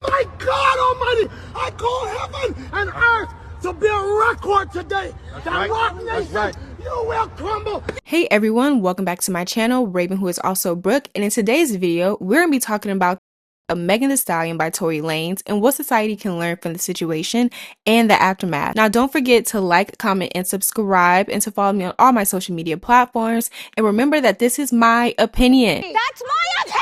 My God Almighty, I call heaven and earth to be a record today. That Rock Nation, you will crumble. Hey everyone, welcome back to my channel, Raven, who is also Brooke, and in today's video, we're going to be talking about Megan Thee Stallion by Tory Lanez and what society can learn from the situation and the aftermath. Now, don't forget to like, comment, and subscribe, and to follow me on all my social media platforms. And remember that this is my opinion. That's my opinion!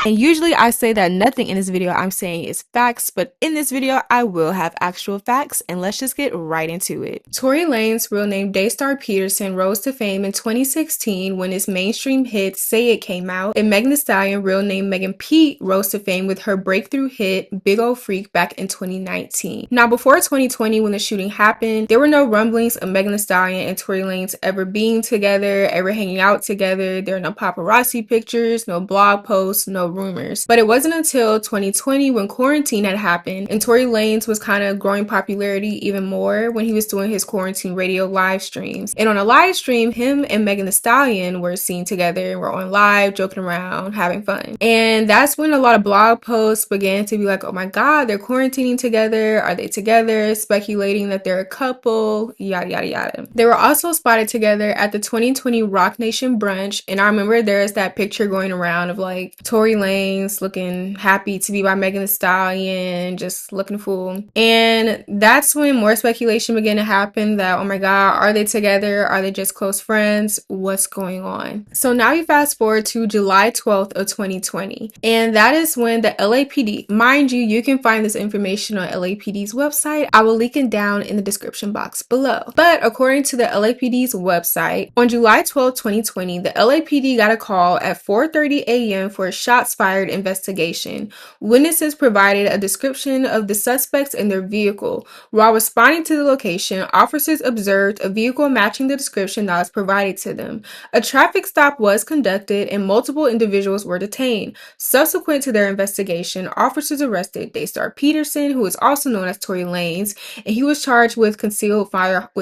And usually I say that nothing in this video I'm saying is facts, but in this video I will have actual facts, and let's just get right into it. Tory Lanez, real name Daystar Peterson, rose to fame in 2016 when his mainstream hit Say It came out, and Megan Thee Stallion, real name Megan P, rose to fame with her breakthrough hit Big Ol' Freak back in 2019. Now, before 2020, when the shooting happened, there were no rumblings of Megan Thee Stallion and Tory Lanez ever being together, ever hanging out together. There are no paparazzi pictures, no blog posts, no rumors. But it wasn't until 2020 when quarantine had happened and Tory Lanez was kind of growing popularity even more when he was doing his quarantine radio live streams. And on a live stream, him and Megan Thee Stallion were seen together and were on live, joking around, having fun. And that's when a lot of blog posts began to be like, oh my God, they're quarantining together. Are they together? Speculating that they're a couple, yada, yada, yada. They were also spotted together at the 2020 Rock Nation brunch. And I remember there's that picture going around of like Tory Lanez looking happy to be by Megan Thee Stallion, just looking fool. And that's when more speculation began to happen that, oh my God, are they together? Are they just close friends? What's going on? So now you fast forward to July 12th of 2020. And that is when the LAPD, mind you, you can find this information on LAPD's website. I will link it down in the description box below. But according to the LAPD's website, on July 12, 2020, the LAPD got a call at 4:30 a.m. for a shots fired investigation. Witnesses provided a description of the suspects and their vehicle. While responding to the location, officers observed a vehicle matching the description that was provided to them. A traffic stop was conducted and multiple individuals were detained. Subsequent to their investigation, officers arrested Daystar Peterson, who is also known as Tory Lanez, and he was charged with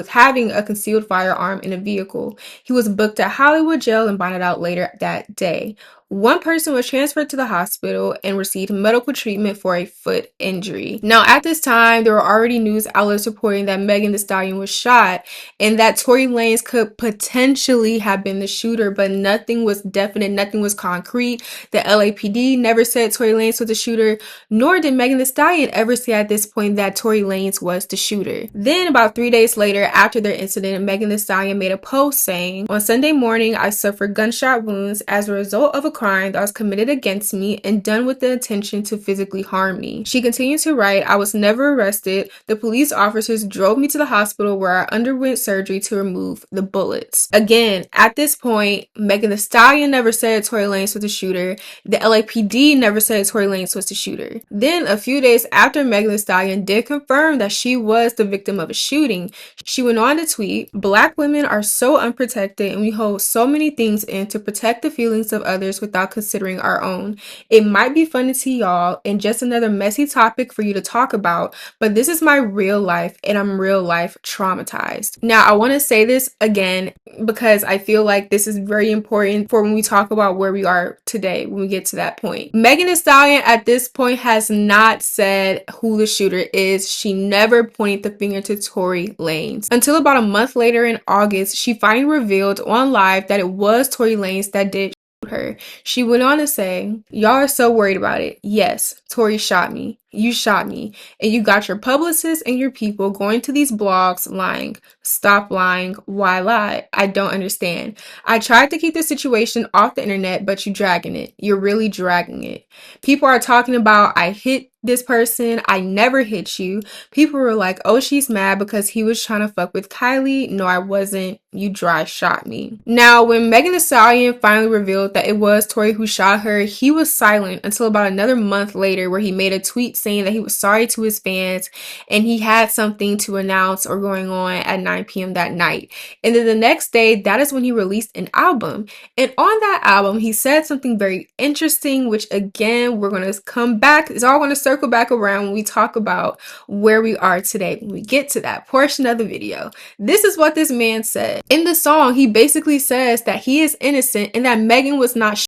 having a concealed firearm in a vehicle. He was booked at Hollywood Jail and bonded out later that day. One person was transferred to the hospital and received medical treatment for a foot injury. Now, at this time, there were already news outlets reporting that Megan Thee Stallion was shot and that Tory Lanez could potentially have been the shooter, but nothing was definite, nothing was concrete. The LAPD never said Tory Lanez was the shooter, nor did Megan Thee Stallion ever say at this point that Tory Lanez was the shooter. Then, about 3 days later, after their incident, Megan Thee Stallion made a post saying, "On Sunday morning, I suffered gunshot wounds as a result of a crime that was committed against me and done with the intention to physically harm me." She continued to write, "I was never arrested. The police officers drove me to the hospital where I underwent surgery to remove the bullets." Again, at this point, Megan Thee Stallion never said Tory Lanez was the shooter. The LAPD never said Tory Lanez was the shooter. Then, a few days after Megan Thee Stallion did confirm that she was the victim of a shooting, she went on to tweet, "Black women are so unprotected and we hold so many things in to protect the feelings of others without considering our own. It might be funny to y'all and just another messy topic for you to talk about, but this is my real life and I'm real life traumatized." Now, I want to say this again because I feel like this is very important for when we talk about where we are today, when we get to that point. Megan Thee Stallion at this point has not said who the shooter is. She never pointed the finger to Tory Lanez. Until about a month later in August, she finally revealed on live that it was Tory Lanez that did her. She went on to say, "Y'all are so worried about it. Yes, Tory shot me. You shot me. And you got your publicists and your people going to these blogs lying. Stop lying. Why lie? I don't understand. I tried to keep the situation off the internet, but you dragging it. You're really dragging it. People are talking about I hit this person. I never hit you. People were like, oh, she's mad because he was trying to fuck with Kylie. No, I wasn't. You dry shot me." Now, when Megan Thee Stallion finally revealed that it was Tory who shot her, he was silent until about another month later where he made a tweet saying that he was sorry to his fans and he had something to announce or going on at 9 p.m. that night. And then the next day, that is when he released an album. And on that album, he said something very interesting, which again, we're going to come back. It's all going to circle back around when we talk about where we are today, when we get to that portion of the video. This is what this man said. In the song, he basically says that he is innocent and that Megan was not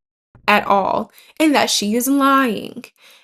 at all and that she is lying.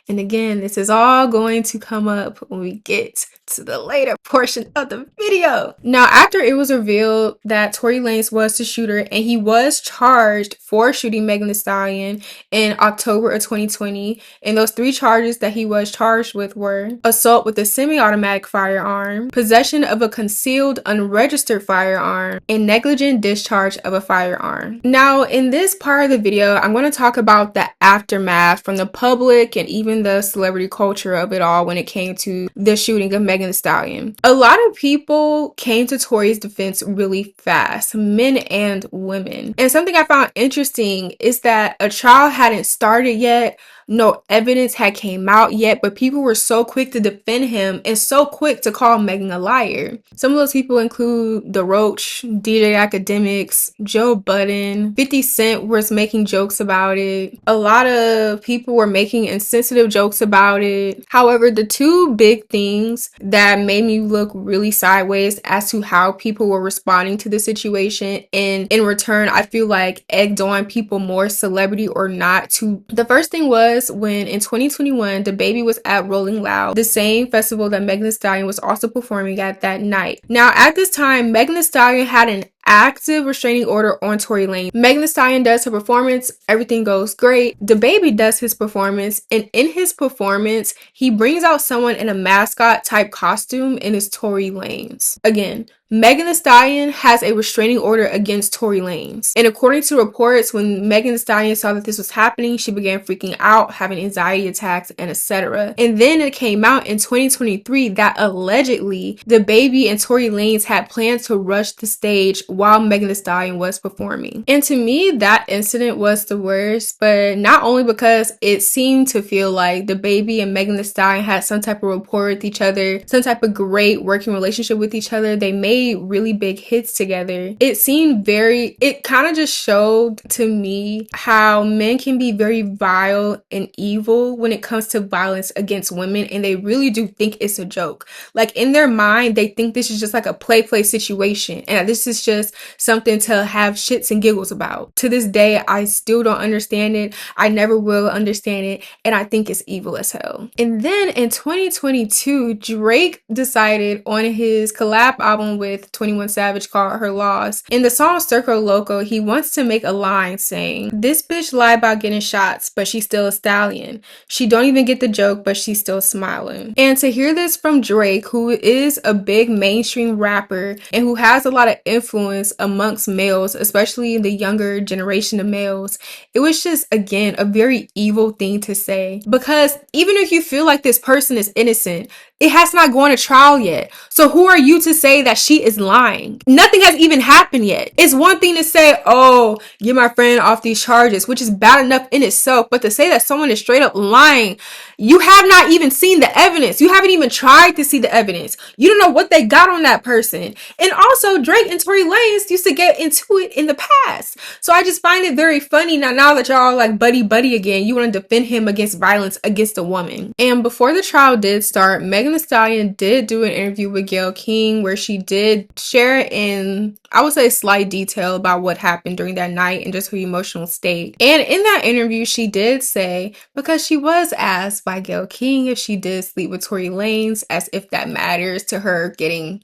And again, this is all going to come up when we get to the later portion of the video. Now, after it was revealed that Tory Lanez was the shooter and he was charged for shooting Megan Thee Stallion in October of 2020, and those 3 charges that he was charged with were assault with a semi-automatic firearm, possession of a concealed unregistered firearm, and negligent discharge of a firearm. Now, in this part of the video, I'm going to talk about the aftermath from the public and even the celebrity culture of it all when it came to the shooting of Megan Thee Stallion. A lot of people came to Tory's defense really fast, men and women. And something I found interesting is that a trial hadn't started yet, no evidence had came out yet, but people were so quick to defend him and so quick to call Megan a liar. Some of those people include The Roach, DJ Academics, Joe Budden, 50 Cent was making jokes about it. A lot of people were making insensitive jokes about it. However, the 2 big things that made me look really sideways as to how people were responding to the situation, and in return, I feel like egged on people more, celebrity or not, to the first thing was when in 2021 DaBaby was at Rolling Loud, the same festival that Megan Thee Stallion was also performing at that night. Now, at this time, Megan Thee Stallion had an active restraining order on Tory Lanez. Megan Thee Stallion does her performance, everything goes great. DaBaby does his performance, and in his performance, he brings out someone in a mascot type costume, and it's Tory Lanez. Again, Megan Thee Stallion has a restraining order against Tory Lanez. And according to reports, when Megan Thee Stallion saw that this was happening, she began freaking out, having anxiety attacks, and etc. And then it came out in 2023 that allegedly DaBaby and Tory Lanez had plans to rush the stage while Megan Thee Stallion was performing. And to me, that incident was the worst, but not only because it seemed to feel like DaBaby and Megan Thee Stallion had some type of rapport with each other, some type of great working relationship with each other. They made really big hits together. It kind of just showed to me how men can be very vile and evil when it comes to violence against women, and they really do think it's a joke. Like, in their mind, they think this is just like a play situation, and this is just something to have shits and giggles about. To this day, I still don't understand it. I never will understand it, and I think it's evil as hell. And then in 2022, Drake decided on his collab album with 21 Savage called Her Loss. In the song Circo Loco, he wants to make a line saying, "This bitch lie about getting shots, but she's still a stallion. She don't even get the joke, but she's still smiling." And to hear this from Drake, who is a big mainstream rapper and who has a lot of influence amongst males, especially the younger generation of males, it was just, again, a very evil thing to say. Because even if you feel like this person is innocent, it has not gone to trial yet. So who are you to say that she is lying? Nothing has even happened yet. It's one thing to say, oh, get my friend off these charges, which is bad enough in itself. But to say that someone is straight up lying, you have not even seen the evidence. You haven't even tried to see the evidence. You don't know what they got on that person. And also, Drake and Tory Lanez used to get into it in the past. So I just find it very funny now that y'all like buddy again, you want to defend him against violence against a woman. And before the trial did start, Megan Thee Stallion did do an interview with Gayle King where she did share in, I would say, slight detail about what happened during that night and just her emotional state. And in that interview, she did say, because she was asked by Gayle King if she did sleep with Tory Lanez, as if that matters to her getting.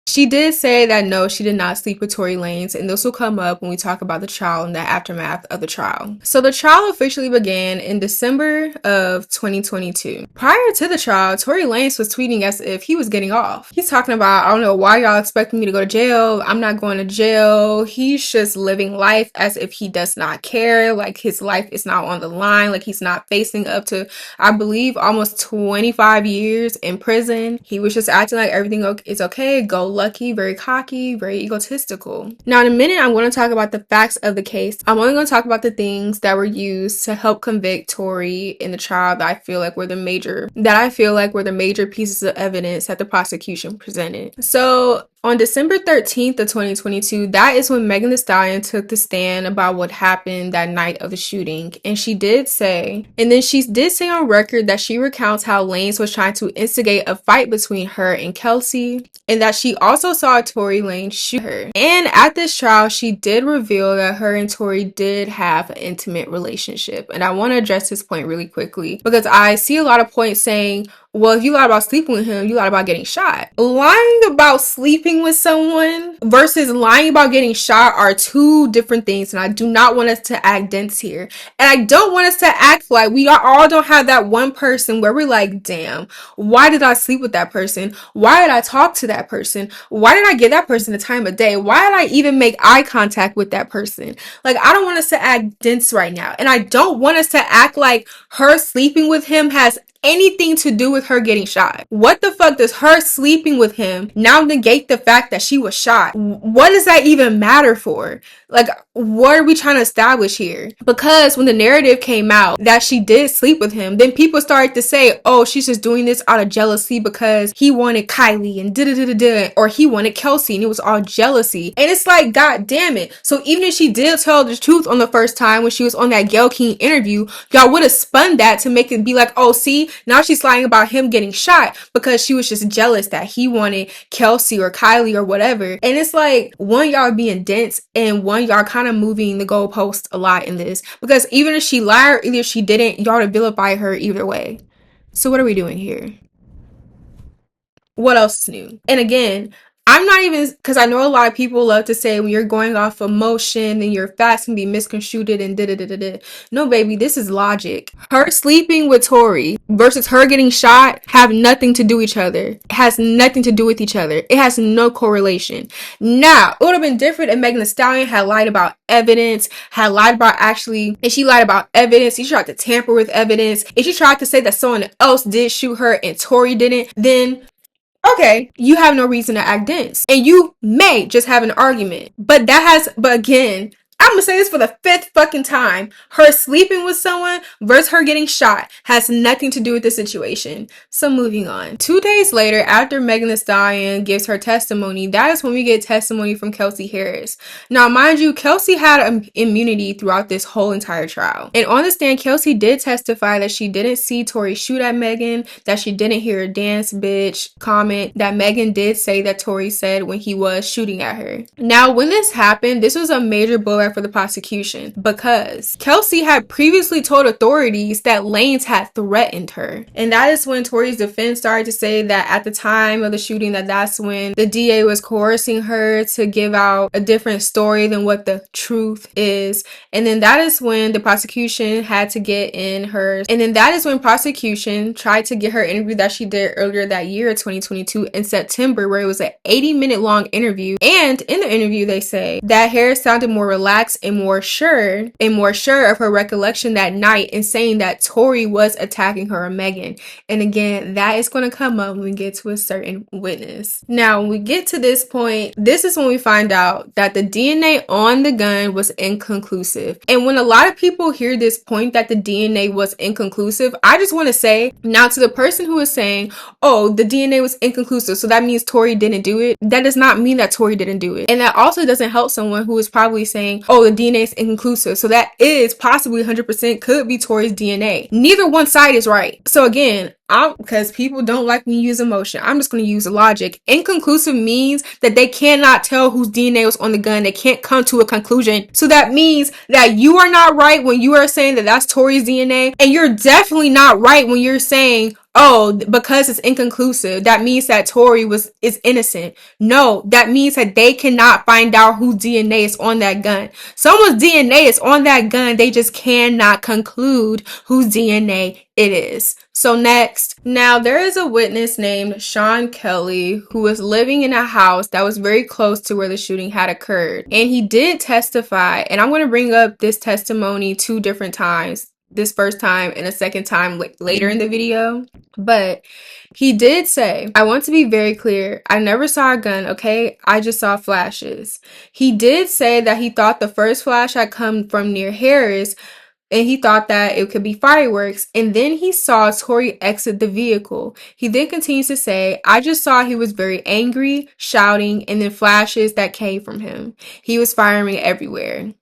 She did say that no, she did not sleep with Tory Lanez, and this will come up when we talk about the trial and the aftermath of the trial. So the trial officially began in December of 2022. Prior to the trial, Tory Lanez was tweeting as if he was getting off. He's talking about, I don't know why y'all expecting me to go to jail. I'm not going to jail. He's just living life as if he does not care. Like, his life is not on the line. Like, he's not facing up to, I believe, almost 25 years in prison. He was just acting like everything is okay, go lucky, very cocky, very egotistical. Now, in a minute, I'm going to talk about the facts of the case. I'm only going to talk about the things that were used to help convict Tory in the trial that I feel like were the major pieces of evidence that the prosecution presented. So On December 13th of 2022, that is when Megan Thee Stallion took the stand about what happened that night of the shooting. And she did say on record that she recounts how Lanez was trying to instigate a fight between her and Kelsey, and that she also saw Tory Lanez shoot her. And at this trial, she did reveal that her and Tory did have an intimate relationship. And I want to address this point really quickly because I see a lot of points saying, well, if you lied about sleeping with him, you lied about getting shot. Lying about sleeping with someone versus lying about getting shot are two different things, and I do not want us to act dense here. And I don't want us to act like we all don't have that one person where we're like, damn, why did I sleep with that person? Why did I talk to that person? Why did I give that person the time of day? Why did I even make eye contact with that person? Like, I don't want us to act dense right now. And I don't want us to act like her sleeping with him has anything to do with her getting shot. What the fuck does her sleeping with him now negate the fact that she was shot? What does that even matter for? Like, what are we trying to establish here? Because when the narrative came out that she did sleep with him, then people started to say, oh, she's just doing this out of jealousy because he wanted Kylie and da-da-da-da-da, or he wanted Kelsey and it was all jealousy. And it's like, god damn it. So even if she did tell the truth on the first time when she was on that Gayle King interview, y'all would have spun that to make it be like, oh, see, now she's lying about him getting shot because she was just jealous that he wanted Kelsey or Kylie or whatever. And it's like, one, y'all being dense, and one, y'all kind of moving the goalpost a lot in this. Because even if she lied or either she didn't, y'all to vilify her either way. So what are we doing here? What else is new? And again, I'm not even, because I know a lot of people love to say when you're going off emotion and your facts can be misconstrued and da-da-da-da-da. No, baby, this is logic. Her sleeping with Tory versus her getting shot have nothing to do with each other. It has nothing to do with each other. It has no correlation. Now, it would have been different if Megan Thee Stallion had lied about evidence, had lied about if she lied about evidence, she tried to tamper with evidence, if she tried to say that someone else did shoot her and Tory didn't, then okay, you have no reason to act dense. And you may just have an argument. But again, I'm gonna say this for the fifth fucking time. Her sleeping with someone versus her getting shot has nothing to do with the situation. So moving on. 2 days later, after Megan Thee Stallion gives her testimony, that is when we get testimony from Kelsey Harris. Now, mind you, Kelsey had immunity throughout this whole entire trial. And on the stand, Kelsey did testify that she didn't see Tory shoot at Megan, that she didn't hear a dance bitch comment, that Megan did say that Tory said when he was shooting at her. Now, when this happened, this was a major blow for the prosecution because Kelsey had previously told authorities that Lanez had threatened her. And that is when Tory's defense started to say that at the time of the shooting, that's when the DA was coercing her to give out a different story than what the truth is. And then that is when the prosecution had to get in hers. And then that is when prosecution tried to get her interview that she did earlier that year, 2022, in September, where it was an 80-minute long interview. And in the interview, they say that Harris sounded more relaxed and more sure of her recollection that night, and saying that Tory was attacking her or Megan. And again, that is going to come up when we get to a certain witness. Now, when we get to this point, this is when we find out that the DNA on the gun was inconclusive. And when a lot of people hear this point that the DNA was inconclusive, I just want to say, now to the person who is saying, oh, the DNA was inconclusive, so that means Tory didn't do it. That does not mean that Tory didn't do it. And that also doesn't help someone who is probably saying, oh, the DNA is inconclusive, so that is possibly 100% could be Tory's DNA. Neither one side is right. So again, because people don't like me use emotion, I'm just going to use logic. Inconclusive means that they cannot tell whose DNA was on the gun. They can't come to a conclusion. So that means that you are not right when you are saying that that's Tory's DNA, and you're definitely not right when you're saying, oh, because it's inconclusive, that means that Tory is innocent. No, that means that they cannot find out whose DNA is on that gun. Someone's DNA is on that gun. They just cannot conclude whose DNA it is. So next, now there is a witness named Sean Kelly who was living in a house that was very close to where the shooting had occurred. And he did testify, and I'm going to bring up this testimony 2 different times. This first time and a second time later in the video. But he did say, I want to be very clear, I never saw a gun, okay? I just saw flashes. He did say that he thought the first flash had come from near Harris, and he thought that it could be fireworks. And then he saw Tory exit the vehicle. He then continues to say, I just saw he was very angry, shouting, and then flashes that came from him. He was firing everywhere.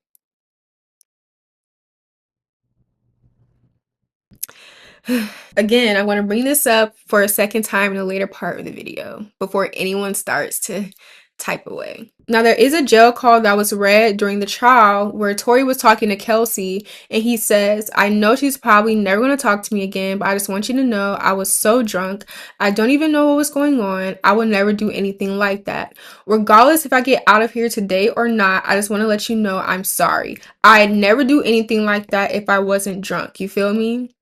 Again, I want to bring this up for a second time in a later part of the video before anyone starts to type away. Now, there is a jail call that was read during the trial where Tory was talking to Kelsey, and he says, I know she's probably never going to talk to me again, but I just want you to know I was so drunk. I don't even know what was going on. I will never do anything like that. Regardless if I get out of here today or not, I just want to let you know I'm sorry. I'd never do anything like that if I wasn't drunk. You feel me?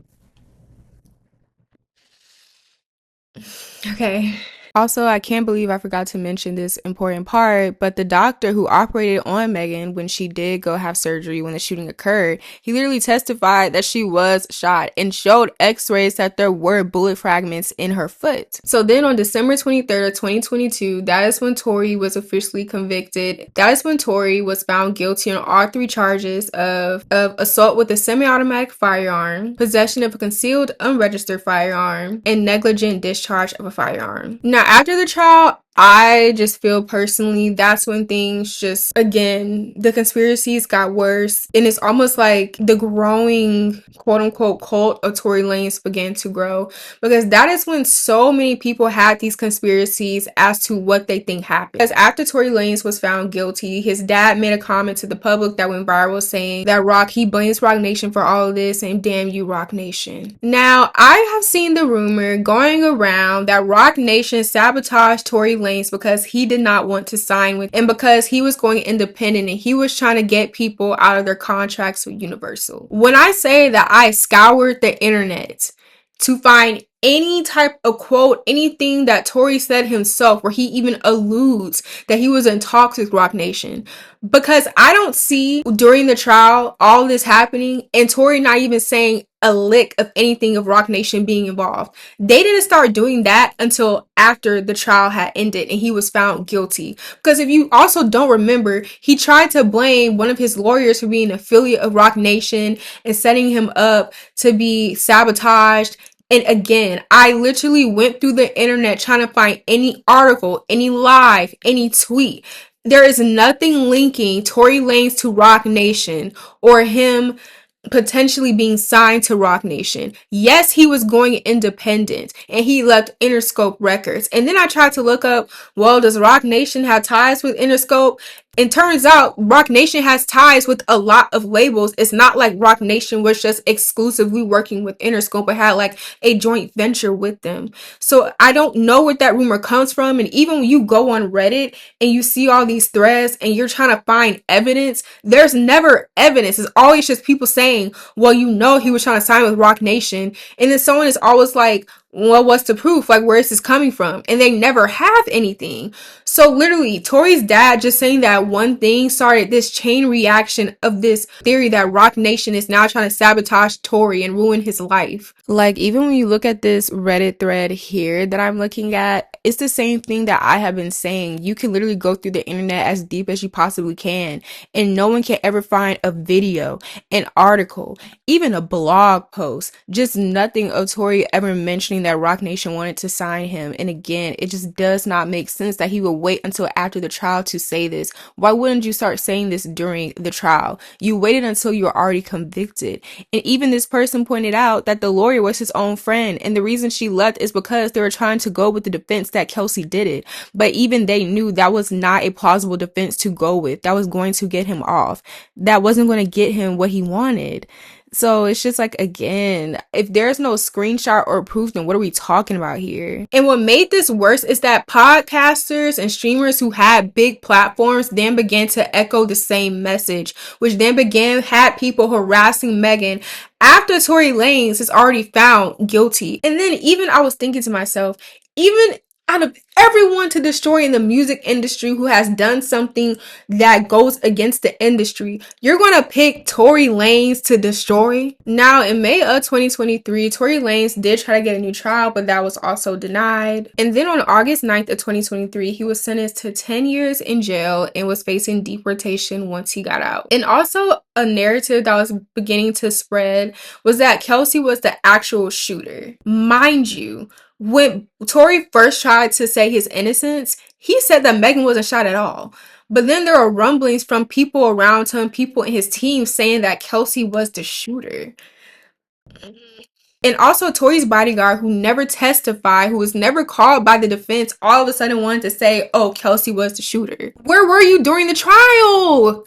Okay. Also, I can't believe I forgot to mention this important part, but the doctor who operated on Megan when she did go have surgery when the shooting occurred, he literally testified that she was shot and showed x-rays that there were bullet fragments in her foot. So then on December 23rd of 2022, that is when Tory was officially convicted. That is when Tory was found guilty on all 3 charges of assault with a semi-automatic firearm, possession of a concealed unregistered firearm, and negligent discharge of a firearm. Now, after the trial, I just feel personally that's when things just, again, the conspiracies got worse. And it's almost like the growing quote unquote cult of Tory Lanez began to grow, because that is when so many people had these conspiracies as to what they think happened. Because after Tory Lanez was found guilty, his dad made a comment to the public that went viral saying that he blames Rock Nation for all of this and damn you, Rock Nation. Now, I have seen the rumor going around that Rock Nation sabotaged Tory Lanez because he did not want to sign with, and because he was going independent and he was trying to get people out of their contracts with Universal. When I say that I scoured the internet to find any type of quote, anything that Tory said himself where he even alludes that he was in talks with Rock Nation, because I don't see during the trial all this happening and Tory not even saying a lick of anything of Rock Nation being involved. They didn't start doing that until after the trial had ended and he was found guilty. Because if you also don't remember, he tried to blame one of his lawyers for being an affiliate of Rock Nation and setting him up to be sabotaged. And again, I literally went through the internet trying to find any article, any live, any tweet. There is nothing linking Tory Lanez to Rock Nation or him potentially being signed to Rock Nation. Yes, he was going independent and he left Interscope Records. And then I tried to look up, well, does Rock Nation have ties with Interscope? And turns out Rock Nation has ties with a lot of labels. It's not like Rock Nation was just exclusively working with Interscope, but had like a joint venture with them. So I don't know where that rumor comes from. And even when you go on Reddit and you see all these threads and you're trying to find evidence, there's never evidence. It's always just people saying, well, you know, he was trying to sign with Rock Nation. And then someone is always like, well, what's the proof? Like, where is this coming from? And they never have anything. So literally, Tory's dad just saying that one thing started this chain reaction of this theory that Rock Nation is now trying to sabotage Tory and ruin his life. Like, even when you look at this Reddit thread here that I'm looking at, it's the same thing that I have been saying. You can literally go through the internet as deep as you possibly can, and no one can ever find a video, an article, even a blog post, just nothing of Tory ever mentioning that Rock Nation wanted to sign him. And again, it just does not make sense that he would wait until after the trial to say this. Why wouldn't you start saying this during the trial? You waited until you were already convicted. And even this person pointed out that the lawyer was his own friend, and the reason she left is because they were trying to go with the defense that Kelsey did it. But even they knew that was not a plausible defense to go with. That was going to get him off. That wasn't going to get him what he wanted. So it's just like, again, if there's no screenshot or proof, then what are we talking about here? And what made this worse is that podcasters and streamers who had big platforms then began to echo the same message, which then had people harassing Megan after Tory Lanez is already found guilty. And then even I was thinking to myself, even out of everyone to destroy in the music industry who has done something that goes against the industry, you're gonna pick Tory Lanez to destroy? Now, in May of 2023, Tory Lanez did try to get a new trial, but that was also denied. And then on August 9th of 2023, he was sentenced to 10 years in jail and was facing deportation once he got out. And also, a narrative that was beginning to spread was that Kelsey was the actual shooter. Mind you, when Tory first tried to say his innocence, he said that Megan wasn't shot at all. But then there are rumblings from people around him, people in his team, saying that Kelsey was the shooter. And also Tory's bodyguard, who never testified, who was never called by the defense, all of a sudden wanted to say, oh, Kelsey was the shooter. Where were you during the trial?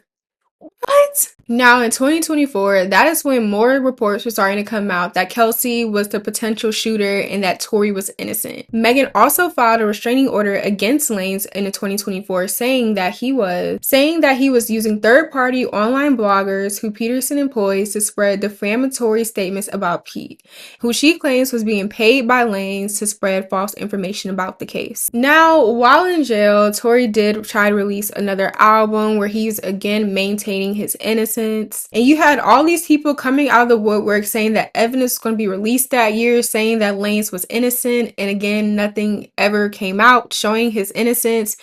What? Now in 2024, that is when more reports were starting to come out that Kelsey was the potential shooter and that Tory was innocent. Megan also filed a restraining order against Lanez in 2024 saying that he was using third-party online bloggers who Peterson employs to spread defamatory statements about Pete, who she claims was being paid by Lanez to spread false information about the case. Now, while in jail, Tory did try to release another album where he's again maintaining his innocence. And you had all these people coming out of the woodwork saying that evidence was going to be released that year, saying that Lanez was innocent. And again, nothing ever came out showing his innocence.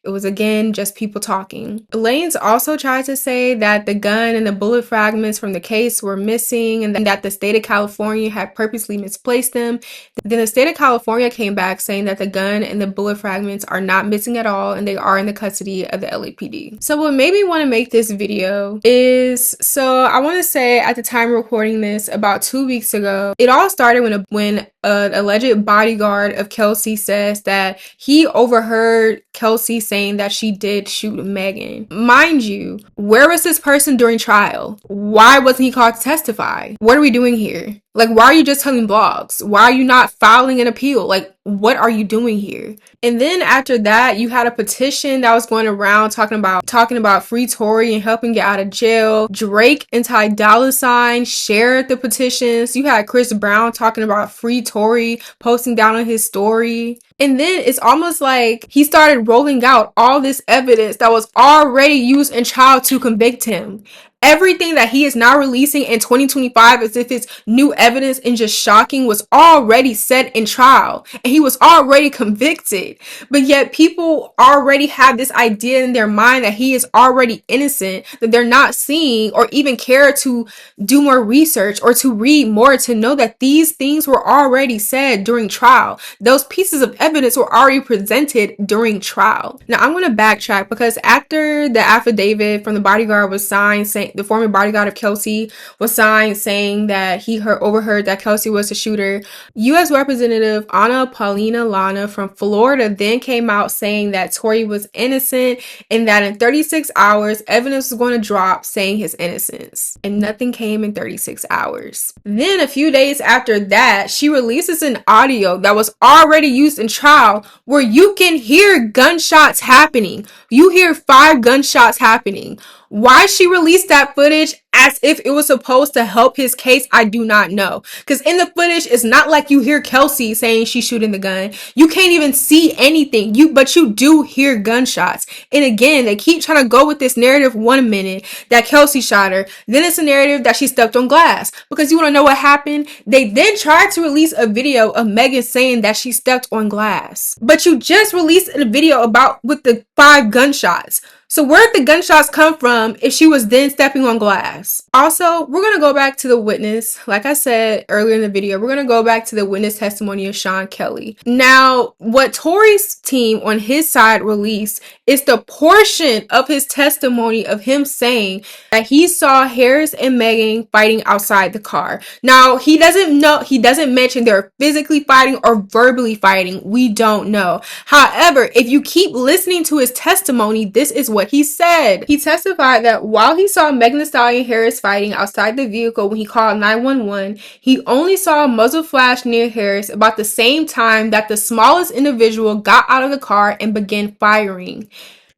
It was again just people talking. Lanez also tried to say that the gun and the bullet fragments from the case were missing and that the state of California had purposely misplaced them. Then the state of California came back saying that the gun and the bullet fragments are not missing at all and they are in the custody of the LAPD. So what made me want to make this video is, so I want to say at the time of recording this, about 2 weeks ago, it all started when an alleged bodyguard of Kelsey says that he overheard Kelsey saying that she did shoot Megan. Mind you, where was this person during trial? Why wasn't he called to testify? What are we doing here? Like, why are you just telling blogs? Why are you not filing an appeal? Like, what are you doing here? And then after that, you had a petition that was going around talking about free Tory and helping get out of jail. Drake and Ty Dolla $ign shared the petitions. You had Chris Brown talking about free Tory, posting down on his story. And then it's almost like he started rolling out all this evidence that was already used in trial to convict him. Everything that he is now releasing in 2025 as if it's new evidence and just shocking was already said in trial and he was already convicted. But yet people already have this idea in their mind that he is already innocent, that they're not seeing or even care to do more research or to read more to know that these things were already said during trial. Those pieces of evidence were already presented during trial. Now I'm going to backtrack because after the affidavit from the bodyguard was signed saying the former bodyguard of Kelsey was signed saying that he overheard that Kelsey was the shooter, U.S. Representative Anna Paulina Lana from Florida then came out saying that Tory was innocent and that in 36 hours, evidence was going to drop saying his innocence. And nothing came in 36 hours. Then a few days after that, she releases an audio that was already used in trial where you can hear gunshots happening. You hear 5 gunshots happening. Why she released that footage as if it was supposed to help his case, I do not know. Because in the footage, it's not like you hear Kelsey saying she's shooting the gun. You can't even see anything. But you do hear gunshots. And again, they keep trying to go with this narrative 1 minute that Kelsey shot her. Then it's a narrative that she stepped on glass. Because you want to know what happened? They then tried to release a video of Megan saying that she stepped on glass. But you just released a video with the 5 gunshots. So where did the gunshots come from if she was then stepping on glass? Also, we're going to go back to the witness. Like I said earlier in the video, we're going to go back to the witness testimony of Sean Kelly. Now, what Tory's team on his side released is the portion of his testimony of him saying that he saw Harris and Megan fighting outside the car. Now, he doesn't mention they're physically fighting or verbally fighting. We don't know. However, if you keep listening to his testimony, this is what he said. He testified that while he saw Megan Thee Stallion and Harris fighting outside the vehicle when he called 911, he only saw a muzzle flash near Harris about the same time that the smallest individual got out of the car and began firing.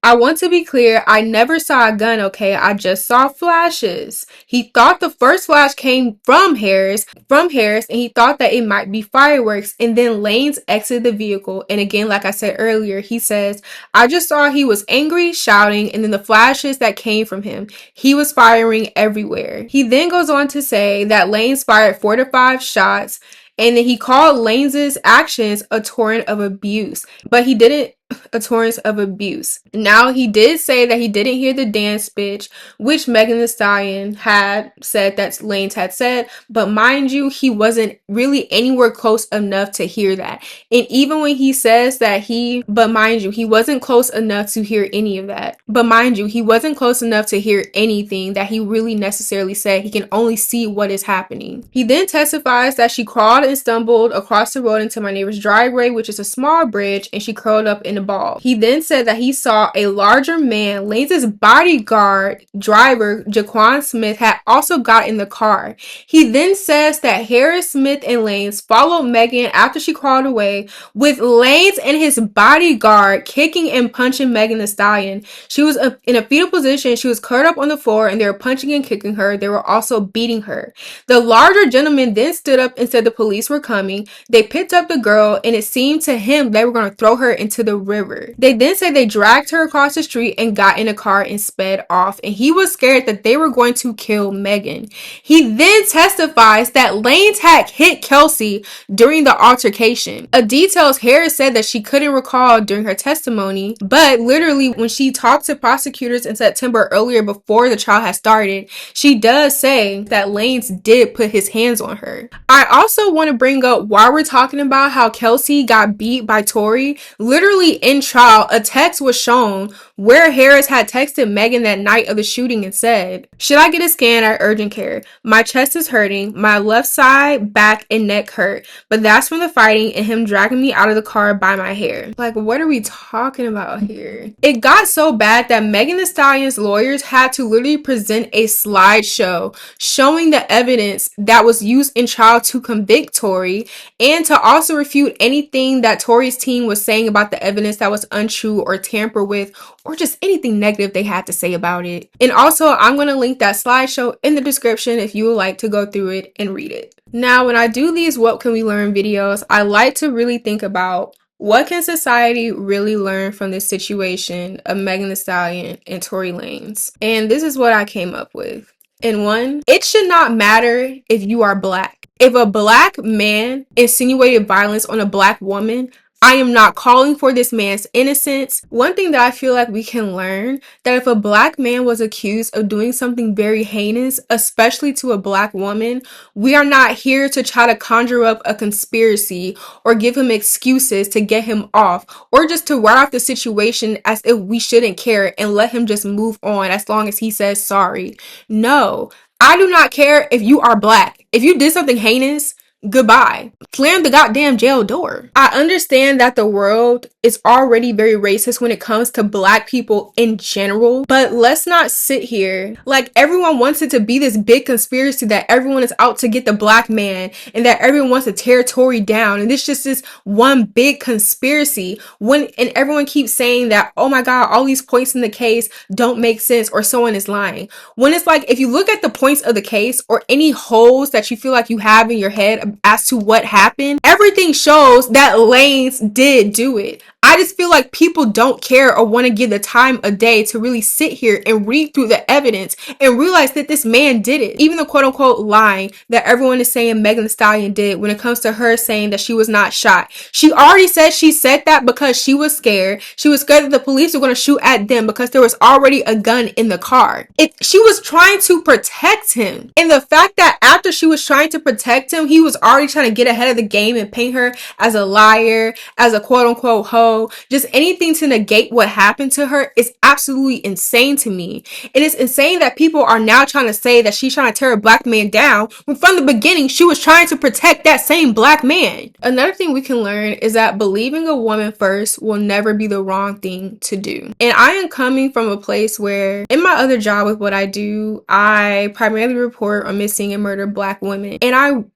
I want to be clear, I never saw a gun, okay? I just saw flashes. He thought the first flash came from Harris, and he thought that it might be fireworks, and then Lanez exited the vehicle. And again, like I said earlier, he says, I just saw he was angry, shouting, and then the flashes that came from him. He was firing everywhere. He then goes on to say that Lanez fired 4 to 5 shots, and then he called Lanez's actions a torrent of abuse, but he didn't a torrent of abuse. Now, he did say that he didn't hear the dance bitch, which Megan Thee Stallion had said that Lanez had said, but mind you, he wasn't really anywhere close enough to hear that. And even when he says that he wasn't close enough to hear any of that. But mind you, he wasn't close enough to hear anything that he really necessarily said. He can only see what is happening. He then testifies that she crawled and stumbled across the road into my neighbor's driveway, which is a small bridge, and she curled up in a ball. He then said that he saw a larger man, Lanez's bodyguard driver, Jaquan Smith, had also got in the car. He then says that Harris, Smith, and Lanez followed Megan after she crawled away, with Lanez and his bodyguard kicking and punching Megan Thee Stallion. She was in a fetal position. She was curled up on the floor, and they were punching and kicking her. They were also beating her. The larger gentleman then stood up and said the police were coming. They picked up the girl, and it seemed to him they were going to throw her into the river. They then said they dragged her across the street and got in a car and sped off, and he was scared that they were going to kill Megan. He then testifies that Lanez had hit Kelsey during the altercation. A details Harris said that she couldn't recall during her testimony, but literally when she talked to prosecutors in September earlier before the trial had started, she does say that Lanez did put his hands on her. I also want to bring up, while we're talking about how Kelsey got beat by Tory, literally in trial, a text was shown where Harris had texted Megan that night of the shooting and said, should I get a scan at urgent care? My chest is hurting, my left side, back, and neck hurt, but that's from the fighting and him dragging me out of the car by my hair. Like, what are we talking about here? It got so bad that Megan Thee Stallion's lawyers had to literally present a slideshow showing the evidence that was used in trial to convict Tory, and to also refute anything that Tory's team was saying about the evidence that was untrue or tampered with, or just anything negative they had to say about it. And also, I'm going to link that slideshow in the description if you would like to go through it and read it. Now, when I do these What Can We Learn videos, I like to really think about, what can society really learn from this situation of Megan Thee Stallion and Tory Lanez? And this is what I came up with. And one, it should not matter if you are black. If a black man insinuated violence on a black woman, I am not calling for this man's innocence. One thing that I feel like we can learn, that if a black man was accused of doing something very heinous, especially to a black woman, we are not here to try to conjure up a conspiracy or give him excuses to get him off, or just to write off the situation as if we shouldn't care and let him just move on as long as he says sorry. No, I do not care if you are black. If you did something heinous, goodbye. Slam the goddamn jail door. I understand that the world is already very racist when it comes to black people in general, but let's not sit here like everyone wants it to be this big conspiracy that everyone is out to get the black man and that everyone wants to tear Tory down, and it's just this one big conspiracy and everyone keeps saying that, oh my god, all these points in the case don't make sense or someone is lying, when it's like, if you look at the points of the case or any holes that you feel like you have in your head as to what happened, everything shows that Lanez did do it. I just feel like people don't care or want to give the time of day to really sit here and read through the evidence and realize that this man did it. Even the quote unquote lying that everyone is saying Megan Thee Stallion did when it comes to her saying that she was not shot. She already said she said that because she was scared. She was scared that the police were going to shoot at them because there was already a gun in the car. She was trying to protect him. And the fact that after she was trying to protect him, he was already trying to get ahead of the game and paint her as a liar, as a quote unquote hoe, just anything to negate what happened to her is absolutely insane to me. It is insane that people are now trying to say that she's trying to tear a black man down when from the beginning she was trying to protect that same black man. Another thing we can learn is that believing a woman first will never be the wrong thing to do. And I am coming from a place where in my other job with what I do, I primarily report on missing and murdered black women. And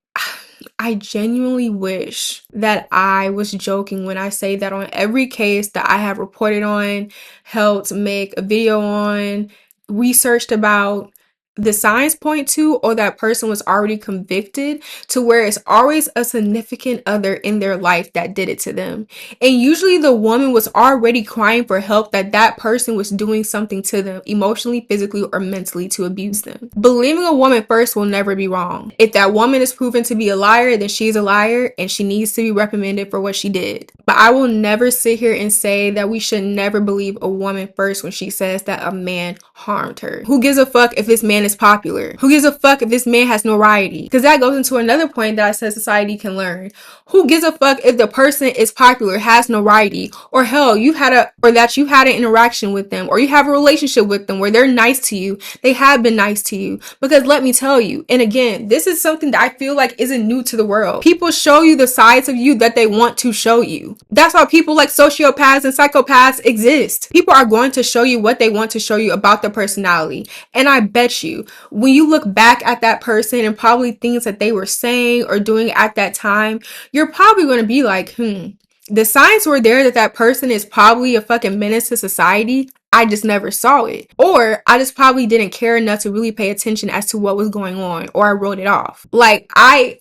I genuinely wish that I was joking when I say that on every case that I have reported on, helped make a video on, researched about, the signs point to, or that person was already convicted, to where it's always a significant other in their life that did it to them. And usually the woman was already crying for help, that that person was doing something to them emotionally, physically, or mentally to abuse them. Believing a woman first will never be wrong. If that woman is proven to be a liar, then she's a liar and she needs to be reprimanded for what she did. But I will never sit here and say that we should never believe a woman first when she says that a man harmed her. Who gives a fuck if this man is popular? Who gives a fuck if this man has notoriety? Because that goes into another point that I said society can learn. Who gives a fuck if the person is popular, has notoriety, or hell, you had an interaction with them, or you have a relationship with them where they're nice to you, they have been nice to you? Because let me tell you, and again, this is something that I feel like isn't new to the world. People show you the sides of you that they want to show you. That's why people like sociopaths and psychopaths exist. People are going to show you what they want to show you about their personality. And I bet you, when you look back at that person and probably things that they were saying or doing at that time, you're probably going to be like, the signs were there that that person is probably a fucking menace to society. I just never saw it. Or I just probably didn't care enough to really pay attention as to what was going on, or I wrote it off. Like I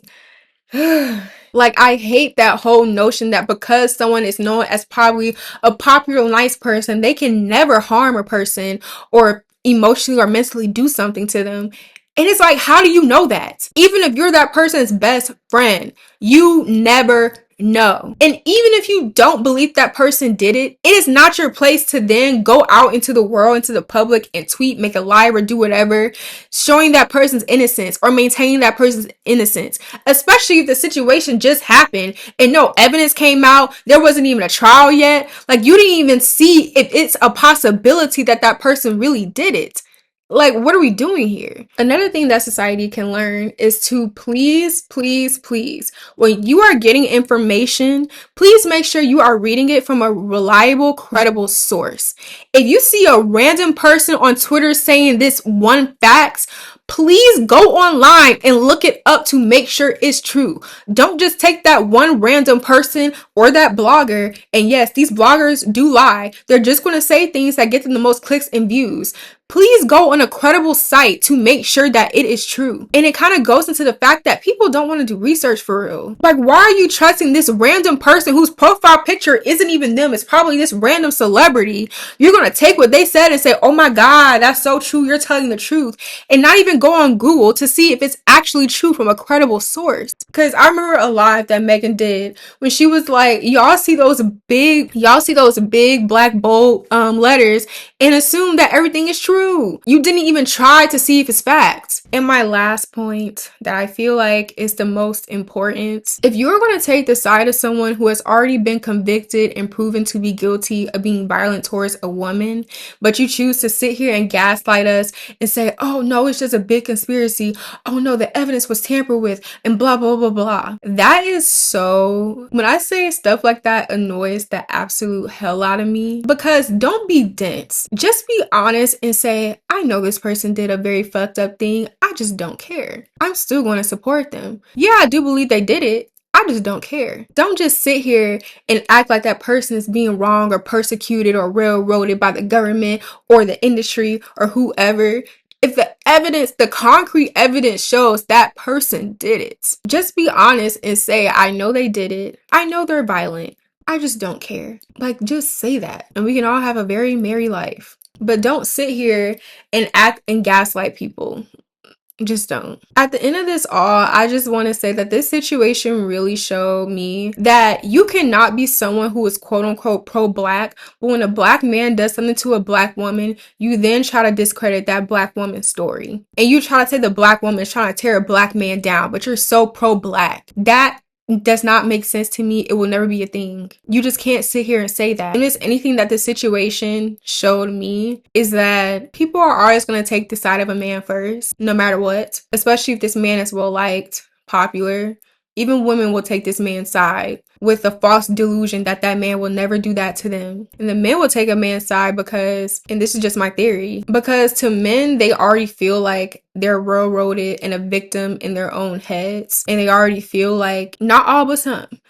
hate that whole notion that because someone is known as probably a popular, nice person, they can never harm a person or emotionally or mentally do something to them. And it's like, how do you know that? Even if you're that person's best friend, you never know. And even if you don't believe that person did it, it is not your place to then go out into the world, into the public, and tweet, make a live, or do whatever, showing that person's innocence or maintaining that person's innocence. Especially if the situation just happened and no evidence came out, there wasn't even a trial yet. Like, you didn't even see if it's a possibility that that person really did it. Like, what are we doing here? Another thing that society can learn is to please, when you are getting information, please make sure you are reading it from a reliable, credible source. If you see a random person on Twitter saying this one fact, please go online and look it up to make sure it's true. Don't just take that one random person or that blogger, and yes, these bloggers do lie. They're just going to say things that get them the most clicks and views. Please go on a credible site to make sure that it is true. And it kind of goes into the fact that people don't want to do research for real. Like, why are you trusting this random person whose profile picture isn't even them? It's probably this random celebrity. You're going to take what they said and say, oh my God, that's so true, you're telling the truth. And not even go on Google to see if it's actually true from a credible source. Because I remember a live that Megan did when she was like, y'all see those big black bold letters and assume that everything is true. You didn't even try to see if it's facts. And my last point that I feel like is the most important: if you're going to take the side of someone who has already been convicted and proven to be guilty of being violent towards a woman, but you choose to sit here and gaslight us and say, oh no, it's just a big conspiracy, oh no, the evidence was tampered with, and blah blah blah blah, that is so, when I say stuff like that, annoys the absolute hell out of me. Because don't be dense, just be honest and say, I know this person did a very fucked up thing, I just don't care. I'm still going to support them. Yeah, I do believe they did it, I just don't care. Don't just sit here and act like that person is being wrong or persecuted or railroaded by the government or the industry or whoever. If the concrete evidence shows that person did it, just be honest and say, I know they did it, I know they're violent, I just don't care. Like, just say that and we can all have a very merry life. But don't sit here and act and gaslight people. Just don't. At the end of this all, I just want to say that this situation really showed me that you cannot be someone who is quote unquote pro-black, but when a black man does something to a black woman, you then try to discredit that black woman's story. And you try to say the black woman is trying to tear a black man down, but you're so pro-black. That does not make sense to me. It will never be a thing. You just can't sit here and say that. And it's anything that this situation showed me is that people are always going to take the side of a man first, no matter what. Especially if this man is well liked, popular. Even women will take this man's side. with the false delusion that that man will never do that to them. And the men will take a man's side because, and this is just my theory, because to men, they already feel like they're railroaded and a victim in their own heads. And they already feel like, not all, but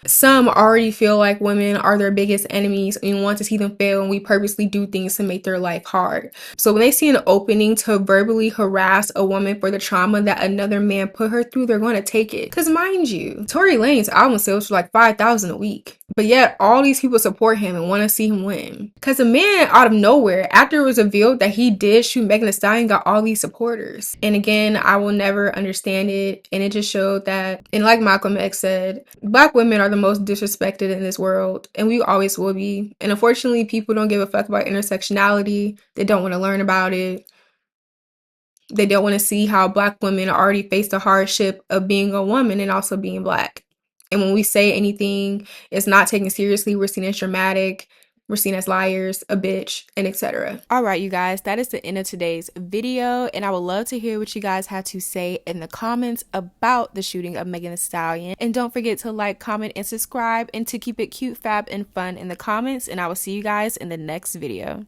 some already feel like women are their biggest enemies and want to see them fail, and we purposely do things to make their life hard. So when they see an opening to verbally harass a woman for the trauma that another man put her through, they're going to take it. Because mind you, Tory Lanez album sales for like 5,000 a week. But yet all these people support him and want to see him win. Because the man out of nowhere, after it was revealed that he did shoot Megan Thee Stallion, got all these supporters. And again, I will never understand it. And it just showed that, and like Malcolm X said, Black women are the most disrespected in this world. And we always will be. And unfortunately, people don't give a fuck about intersectionality. They don't want to learn about it. They don't want to see how Black women already face the hardship of being a woman and also being Black. And when we say anything is not taken seriously, we're seen as dramatic, we're seen as liars, a bitch, and etc. All right, you guys, that is the end of today's video. And I would love to hear what you guys have to say in the comments about the shooting of Megan Thee Stallion. And don't forget to like, comment, and subscribe, and to keep it cute, fab, and fun in the comments. And I will see you guys in the next video.